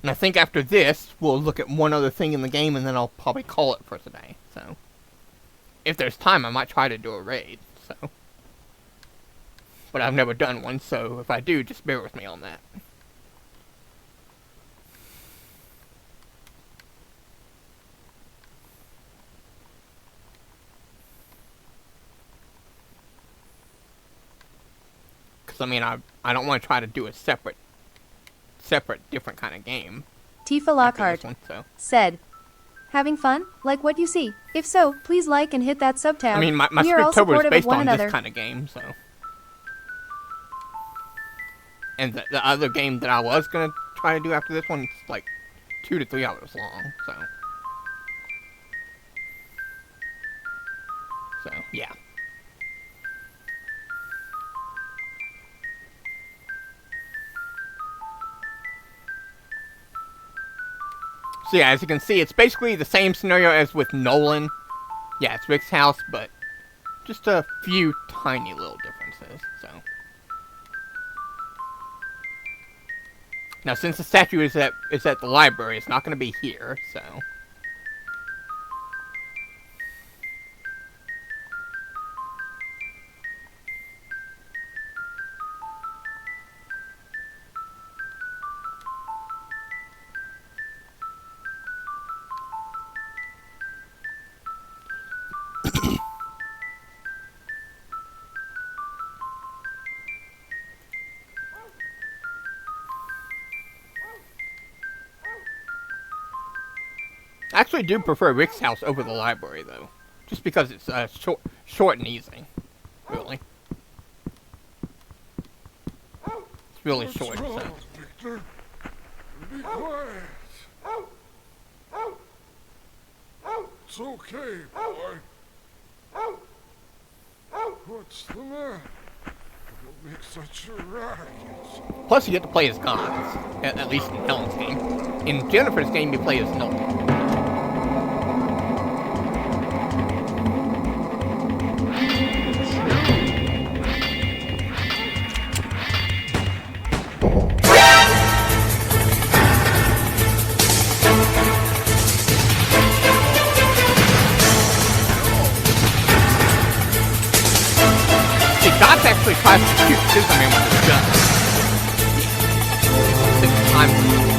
And I think after this, we'll look at one other thing in the game, and then I'll probably call it for today. So, if there's time, I might try to do a raid. So, but I've never done one, so if I do, just bear with me on that. Because, I mean, I don't want to try to do a separate, different kind of game. Tifa Lockhart said, "Having fun? Like what you see? If so, please like and hit that sub tab. I mean, my Scriptober is based on this kind of game, so. And the other game that I was going to try to do after this one is like 2 to 3 hours long, so. So, yeah. So yeah, as you can see, it's basically the same scenario as with Nolan. Yeah, it's Rick's house, but just a few tiny little differences, so. Now, since the statue is at the library, it's not going to be here, so. I actually do prefer Rick's house over the library, though. Just because it's short and easy. Really. It's really short, so. Victor? Be quiet. It's okay, boy. What's the matter? Don't make such a racket. Plus, you get to play as GOTTS. At least in Helen's game. In Jennifer's game, you play as Nolan. GOTTS actually tries to shoot Superman with his gun. It's time for it.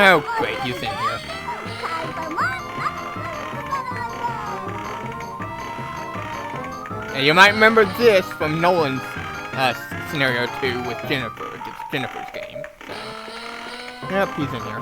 Oh, great, he's in here. And you might remember this from Nolan's scenario 2 with Jennifer. It's Jennifer's game. So. Yep, he's in here.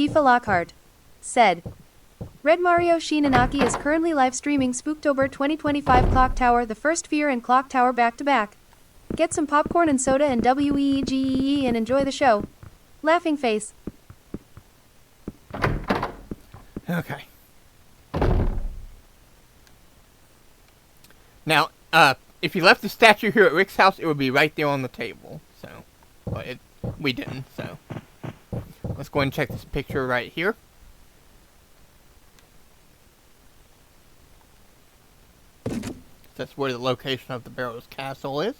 Tifa Lockhart said, Red Mario Shinanaki is currently live streaming Spooktober 2025 Clock Tower, the first Fear and Clock Tower back to back. Get some popcorn and soda and WEEGEE and enjoy the show. Laughing face. Okay. Now, if you left the statue here at Rick's house, it would be right there on the table. So, but we didn't. So, let's go ahead and check this picture right here. That's where the location of the Barrows Castle is.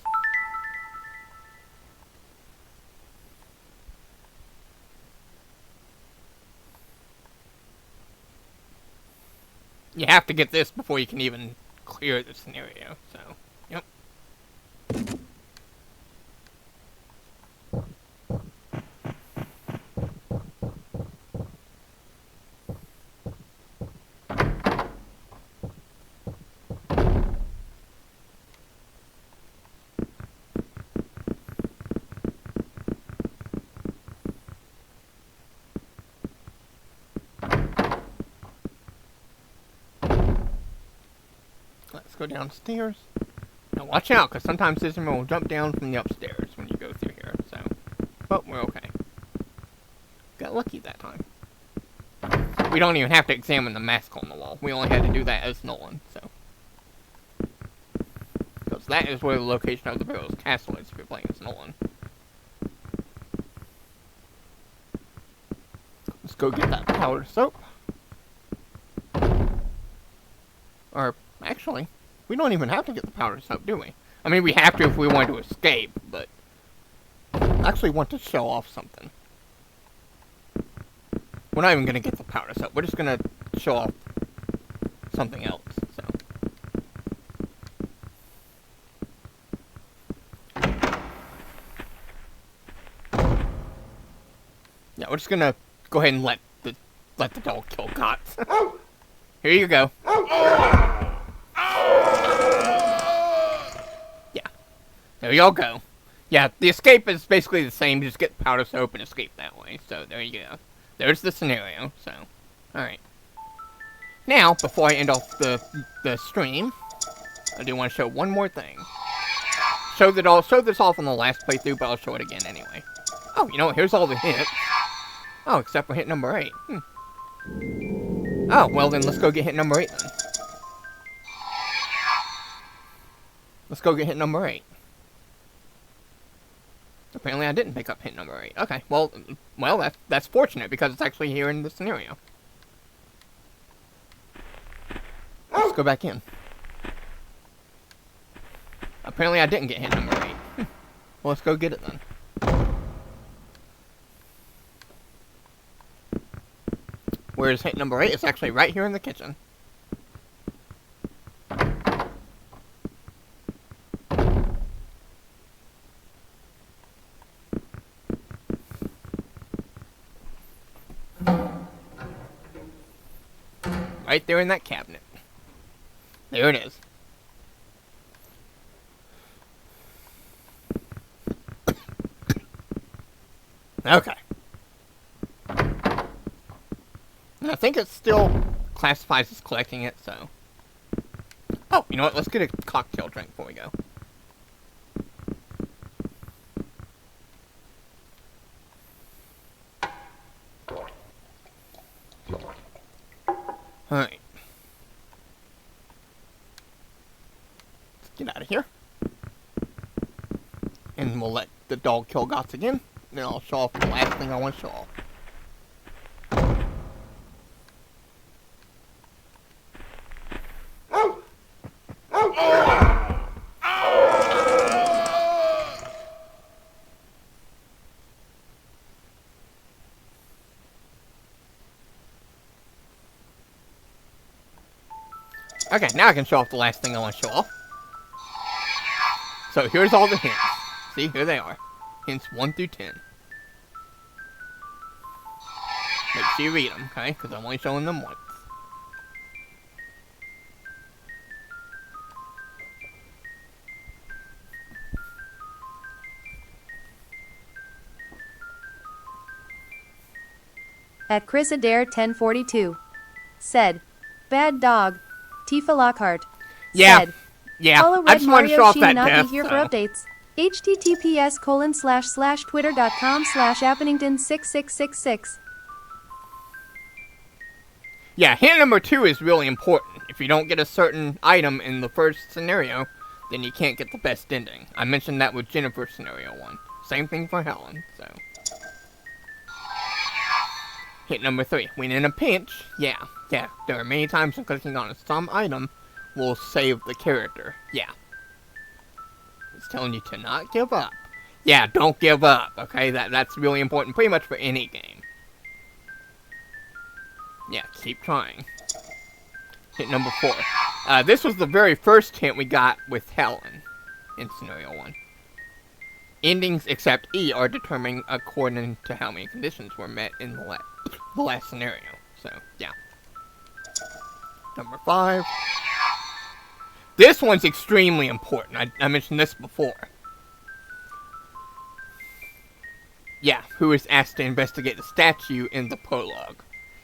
You have to get this before you can even clear the scenario, so, yep. Let's go downstairs. Now watch out, because sometimes Scissorman will jump down from the upstairs when you go through here, so. But we're okay. Got lucky that time. We don't even have to examine the mask on the wall. We only had to do that as Nolan, so. Because that is where the location of the Barrows Castle is if you're playing as Nolan. Let's go get that powder soap. Or, actually, we don't even have to get the powder soap, do we? I mean, we have to if we want to escape, but I actually want to show off something. We're not even going to get the powder soap. We're just going to show off something else, so. Yeah, we're just going to go ahead and let the dog kill GOTTS. Here you go. Yeah. There y'all go. Yeah, the escape is basically the same. Just get the powder soap and escape that way. So, there you go. There's the scenario. So, alright. Now, before I end off the stream, I do want to show one more thing. Showed this off on the last playthrough, but I'll show it again anyway. Oh, you know what? Here's all the hits. Oh, except for hit number 8. Oh, well then let's go get hit number 8 then. Let's go get hit number 8. Apparently I didn't pick up hit number 8. Okay, well that's fortunate because it's actually here in the scenario. Let's go back in. Apparently I didn't get hit number 8. Well, let's go get it then. Whereas hit number 8 is actually right here in the kitchen. Right there in that cabinet. There it is. Okay. And I think it still classifies as collecting it, so. Oh, you know what? Let's get a cocktail drink before we go. Alright. Let's get out of here. And we'll let the dog kill GOTTS again. Then I'll show off the last thing I want to show off. Okay, now I can show off the last thing I want to show off. So here's all the hints. See, here they are. Hints 1 through 10. Make sure you read them, okay? Because I'm only showing them once. At Chris Adair 1042. Said. Bad dog. Tifa Lockhart. Yeah. Said. Yeah. Follow I Red just wanted to Mario show off that Shinanaki death. here for updates. https://twitter.com/appington6666. Yeah, hint number 2 is really important. If you don't get a certain item in the first scenario, then you can't get the best ending. I mentioned that with Jennifer's scenario 1. Same thing for Helen, so. Hint number 3. When in a pinch, yeah. There are many times when clicking on some item will save the character. Yeah. It's telling you to not give up. Yeah, don't give up, okay? That's really important pretty much for any game. Yeah, keep trying. Hint number 4. This was the very first hint we got with Helen in scenario 1. Endings except E are determined according to how many conditions were met in the last scenario. So, yeah. Number 5. This one's extremely important. I mentioned this before. Yeah, who is asked to investigate the statue in the prologue.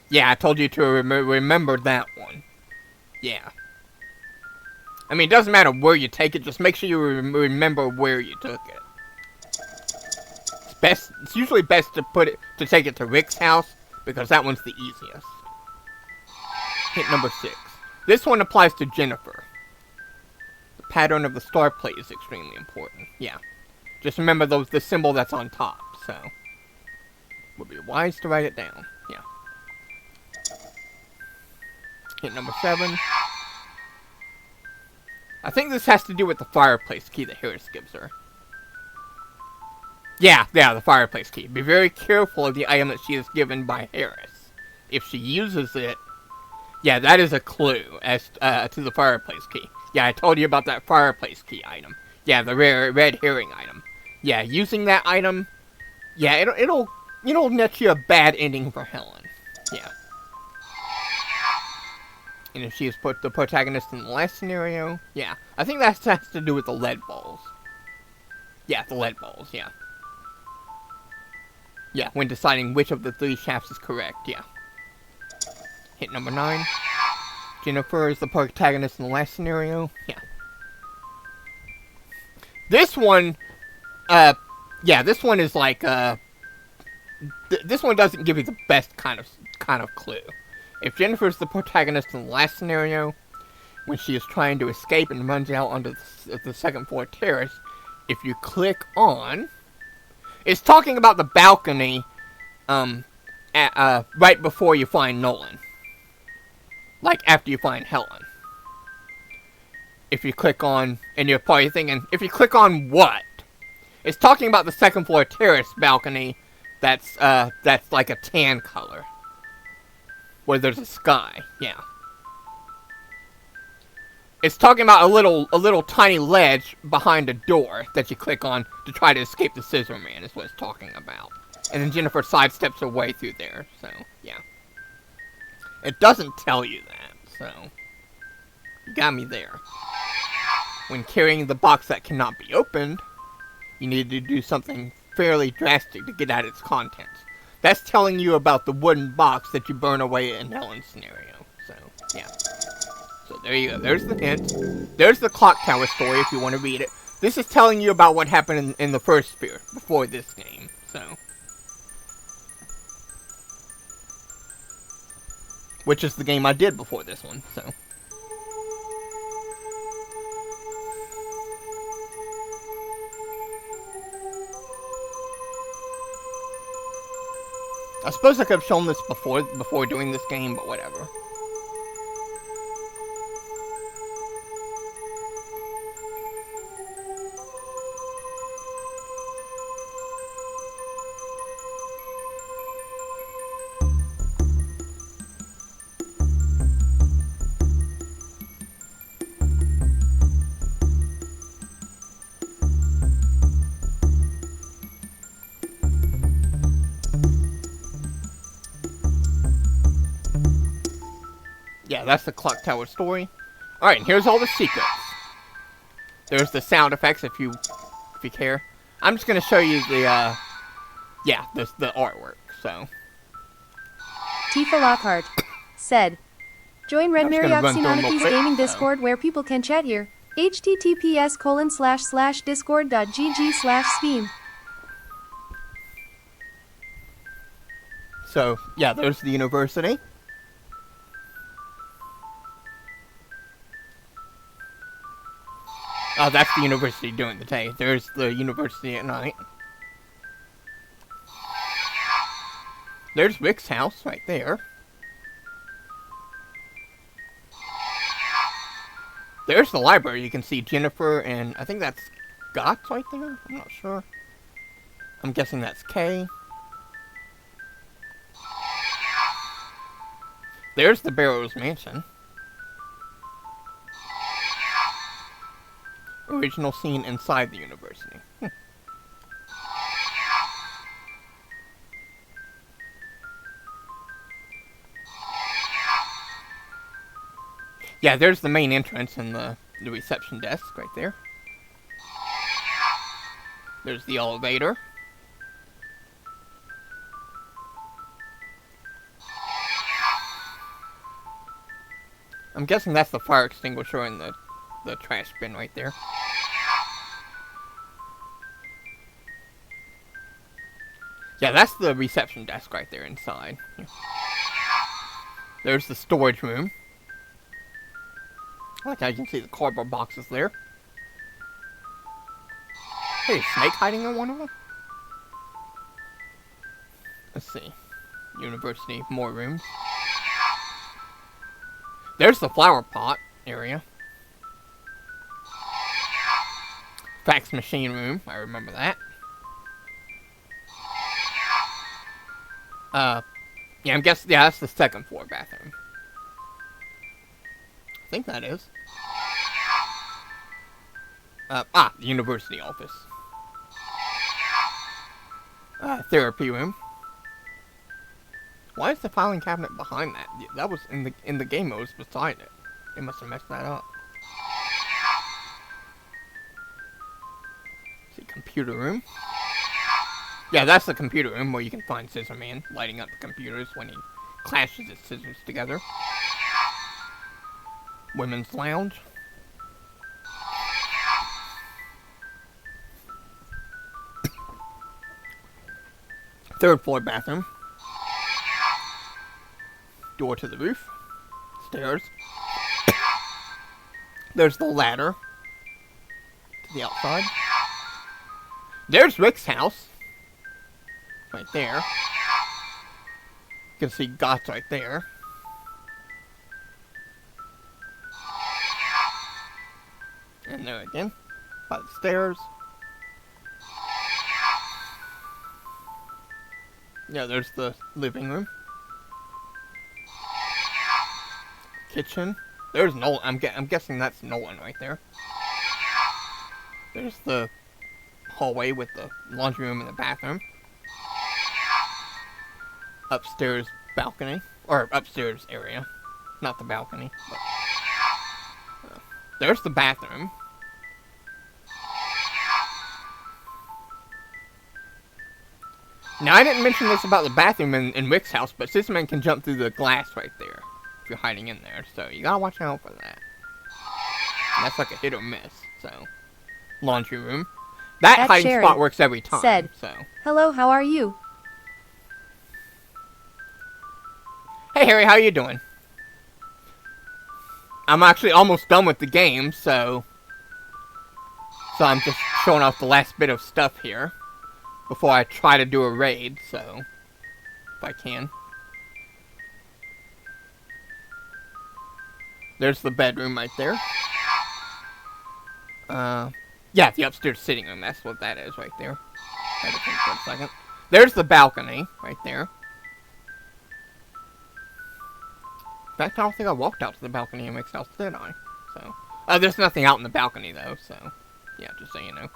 Yeah, I told you to remember that one. Yeah. I mean, it doesn't matter where you take it, just make sure you remember where you took it. It's usually best to take it to Rick's house, because that one's the easiest. Hint number 6. This one applies to Jennifer. The pattern of the star plate is extremely important. Yeah. Just remember the symbol that's on top, so. Would be wise to write it down. Yeah. Hint number 7. I think this has to do with the fireplace key that Harris gives her. Yeah, the fireplace key. Be very careful of the item that she is given by Harris. If she uses it, yeah, that is a clue as to the fireplace key. Yeah, I told you about that fireplace key item. Yeah, the rare red herring item. Yeah, using that item, yeah, it'll net you a bad ending for Helen. Yeah. And if she is the protagonist in the last scenario, yeah. I think that has to do with the lead balls. Yeah, the lead balls, yeah. Yeah, when deciding which of the 3 shafts is correct, yeah. Hint number 9. Jennifer is the protagonist in the last scenario, yeah. This one, yeah, this one is like, this one doesn't give you the best kind of clue. If Jennifer's the protagonist in the last scenario, when she is trying to escape and runs out onto the second floor terrace, if you click on, it's talking about the balcony, right before you find Nolan. Like after you find Helen. If you click on, and you're probably thinking, if you click on what? It's talking about the second floor terrace balcony that's like a tan color. Where there's a sky, yeah. It's talking about a little tiny ledge behind a door that you click on to try to escape the Scissor Man is what it's talking about. And then Jennifer sidesteps her way through there, so, yeah. It doesn't tell you that, so. You got me there. When carrying the box that cannot be opened, you need to do something fairly drastic to get at its contents. That's telling you about the wooden box that you burn away in Helen's scenario. So, yeah. So there you go. There's the hint. There's the clock tower story if you want to read it. This is telling you about what happened in the first sphere before this game. So. Which is the game I did before this one. So. I suppose I could have shown this before doing this game, but whatever. Yeah, that's the clock tower story. Alright, and here's all the secrets. There's the sound effects if you care. I'm just gonna show you the, yeah, the artwork, so. Tifa Lockhart, said. Join Red I'm just gonna run through 'em real Mariotsinoniki's quick, gaming so. Discord where people can chat here. https://discord.gg/steam. So, yeah, there's the university. Oh, that's the university during the day. There's the university at night. There's Rick's house right there. There's the library. You can see Jennifer and I think that's GOTTS right there. I'm not sure. I'm guessing that's K. There's the Barrows mansion. Original scene inside the university. Yeah, there's the main entrance and the reception desk right there. There's the elevator. I'm guessing that's the fire extinguisher and the trash bin right there. Yeah, that's the reception desk right there inside. There's the storage room. Like how you can see the cardboard boxes there. Hey, snake hiding in one of them? Let's see. University, more rooms. There's the flower pot area. Fax machine room, I remember that. Yeah, I'm guessing, yeah, that's the second floor bathroom. I think that is. The university office. Therapy room. Why is the filing cabinet behind that? That was in the game mode, beside it. They must have messed that up. See, computer room. Yeah, that's the computer room where you can find Scissor Man lighting up the computers when he clashes his scissors together. Women's lounge. Third floor bathroom. Door to the roof. Stairs. There's the ladder to the outside. There's Rick's house. Right there. You can see GOTTS right there. And there again. By the stairs. Yeah, there's the living room. Kitchen. There's Nolan. I'm guessing that's Nolan right there. There's the hallway with the laundry room and the bathroom. Upstairs balcony. Or upstairs area. Not the balcony. But, there's the bathroom. Now, I didn't mention this about the bathroom in Rick's house, but Scissor Man can jump through the glass right there. If you're hiding in there. So, you gotta watch out for that. And that's like a hit or miss. So, laundry room. That hiding Sherry spot works every time. Said, so. Hello, how are you? Hey Harry, how you doing? I'm actually almost done with the game, so I'm just showing off the last bit of stuff here before I try to do a raid, so if I can. There's the bedroom right there. Yeah, the upstairs sitting room, that's what that is right there. Had to think for a second. There's the balcony right there. In fact, I don't think I walked out to the balcony in Rick's house, did I? So, there's nothing out in the balcony, though, so, yeah, just so you know.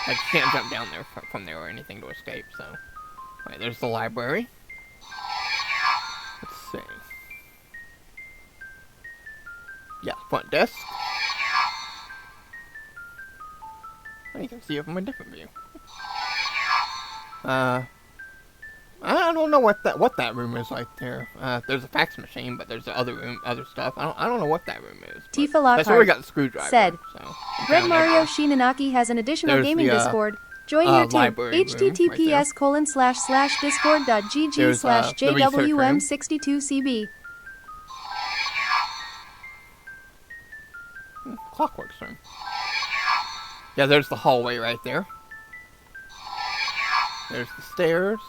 I can't jump down there from there or anything to escape, so. Alright, there's the library. Let's see. Yeah, front desk. Oh, you can see it from a different view. I don't know what that room is right there. There's a fax machine, but there's the other room, other stuff. I don't know what that room is. Tifa That's where we Lockhart got the screwdriver. said, So Red Mario Shinanaki has an additional There's gaming the, Discord. Join your team. library room right https://discord.gg/jwm62cb. Clockworks room. Yeah, there's the hallway right there. There's the stairs.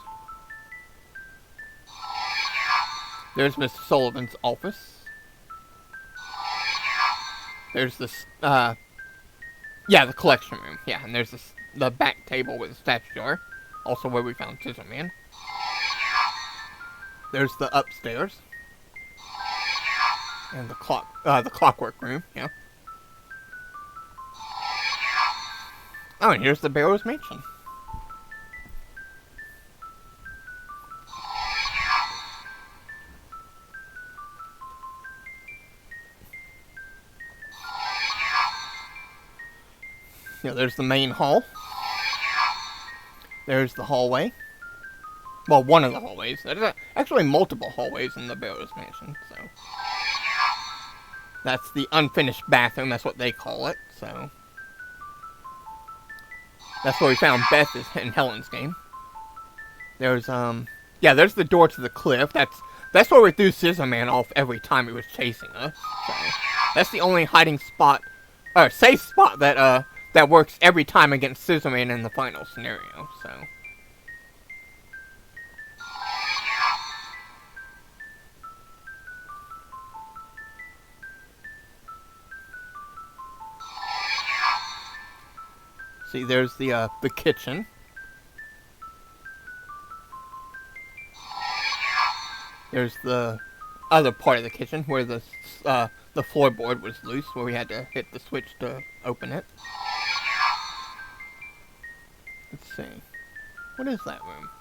There's Mr. Sullivan's office. There's this, the collection room. Yeah, and there's the back table with the statue jar. Also where we found Scissor Man. There's the upstairs. And the clockwork room, yeah. Oh, and here's the Barrows Mansion. Yeah, there's the main hall. There's the hallway. Well, one of the hallways. There's actually multiple hallways in the Barrows Mansion, so. That's the unfinished bathroom, that's what they call it, so. That's where we found Beth in Helen's game. There's, there's the door to the cliff. That's where we threw Scissor Man off every time he was chasing us, so. That's the only hiding spot, or safe spot that works every time against Scissor Man in the final scenario, so. See, there's the kitchen. There's the other part of the kitchen where the floorboard was loose, where we had to hit the switch to open it. Let's see. What is that room?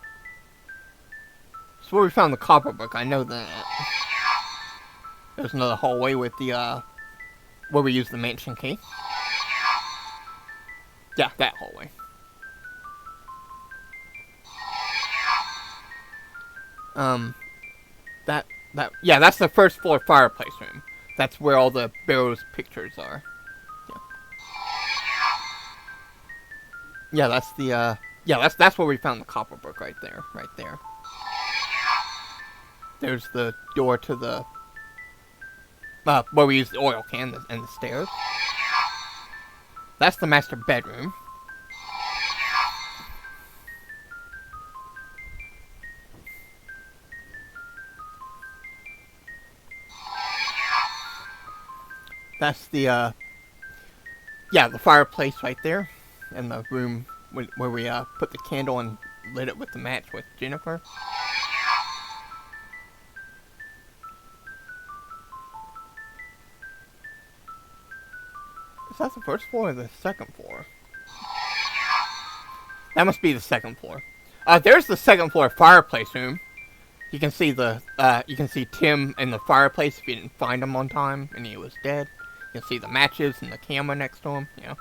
It's where we found the copper book, I know that. There's another hallway with the, where we use the mansion key. Yeah, that hallway. Yeah, that's the first floor fireplace room. That's where all the Barrows pictures are. Yeah, that's the, that's where we found the copper book right there, There's the door to the, where we use the oil can and the stairs. That's the master bedroom. That's the, the fireplace right there. And the room where we, put the candle and lit it with the match with Jennifer. Is that the first floor or the second floor? That must be the second floor. There's the second floor fireplace room. You can see Tim in the fireplace if you didn't find him on time and he was dead. You can see the matches and the camera next to him, yeah.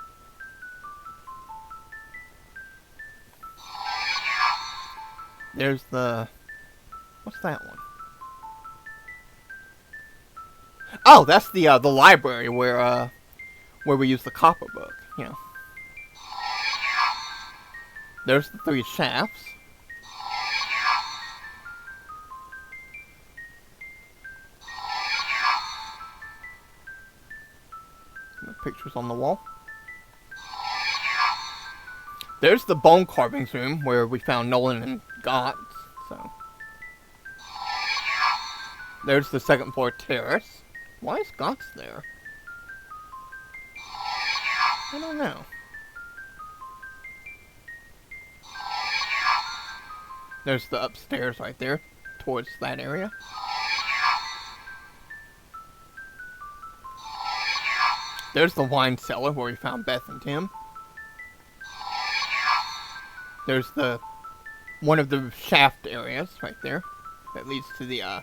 There's the... What's that one? Oh, that's the library where we use the copper book, yeah. There's the 3 shafts. The pictures on the wall. There's the bone carvings room where we found Nolan and GOTTS, so. There's the second floor terrace. Why is GOTTS there? I don't know. There's the upstairs right there, towards that area. There's the wine cellar where we found Beth and Tim. There's one of the shaft areas right there that leads to the,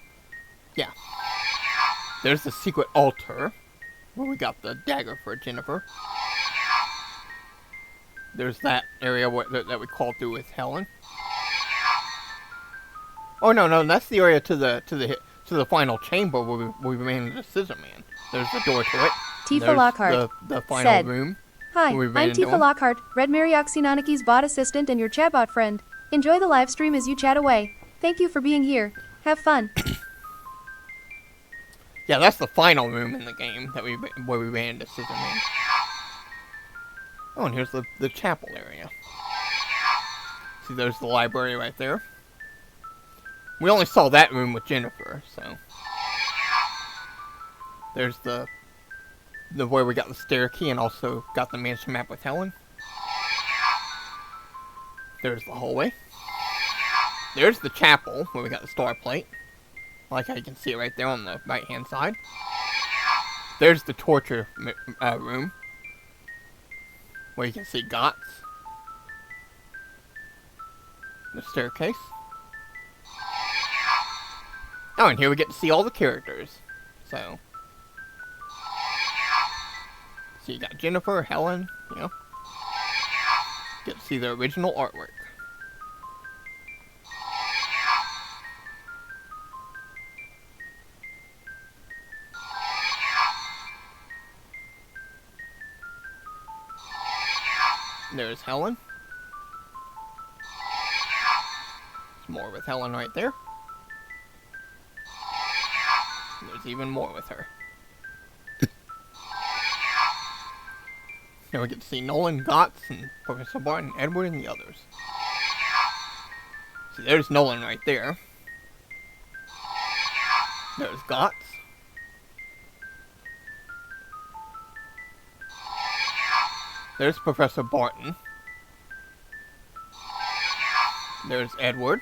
There's the secret altar where we got the dagger for Jennifer. There's that area that we called through with Helen. Oh no, that's the area to the final chamber where we ran into Scissor Man. There's the door to it. Tifa There's Lockhart the final said, room. Hi, where we ran I'm into Tifa him. Lockhart, Red Marioxinaniki's bot assistant and your chatbot friend. Enjoy the live stream as you chat away. Thank you for being here. Have fun. Yeah, that's the final room in the game that where we ran into Scissor Man. Oh, and here's the chapel area. See, there's the library right there. We only saw that room with Jennifer, so. There's the where we got the stair key and also got the mansion map with Helen. There's the hallway. There's the chapel where we got the star plate. Like how you can see it right there on the right hand side. There's the torture room where you can see GOTTS. The staircase. Oh, and here we get to see all the characters. So you got Jennifer, Helen, you know. Get to see the original artwork. There's Helen. There's more with Helen right there. There's even more with her. Now we get to see Nolan, GOTTS, and Professor Barton, Edward, and the others. See, there's Nolan right there. There's GOTTS. There's Professor Barton. There's Edward.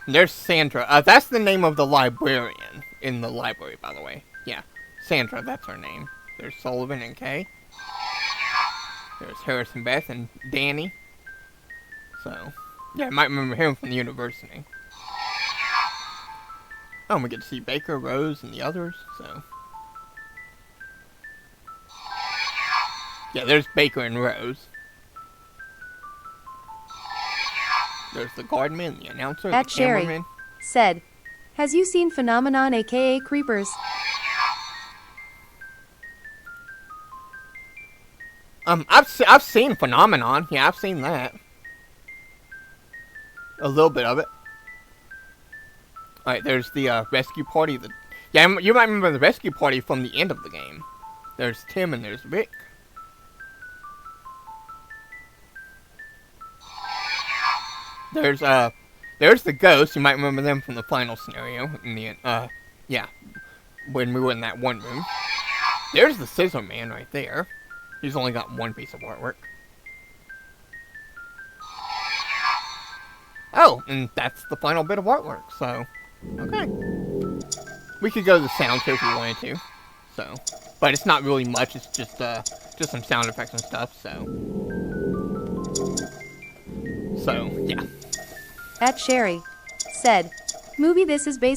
And there's Sandra. That's the name of the librarian in the library, by the way. Yeah. Sandra, that's her name. There's Sullivan and Kay. There's Harrison, Beth, and Danny. So, yeah, I might remember him from the university. Oh, and we get to see Baker, Rose, and the others, so. Yeah, there's Baker and Rose. There's the guardman, the announcer, At the Sherry cameraman. said, has you seen Phenomenon aka Creepers? I've seen Phenomenon. Yeah, I've seen that. A little bit of it. Alright, there's the rescue party. Yeah, you might remember the rescue party from the end of the game. There's Tim and there's Rick. There's the ghosts. You might remember them from the final scenario. In the yeah, when we were in that one room. There's the Scissor Man right there. He's only got one piece of artwork. Oh, and that's the final bit of artwork, so, okay. We could go to the sound too if we wanted to, so, but it's not really much, it's just some sound effects and stuff, so, yeah. At Sherry said, movie this is based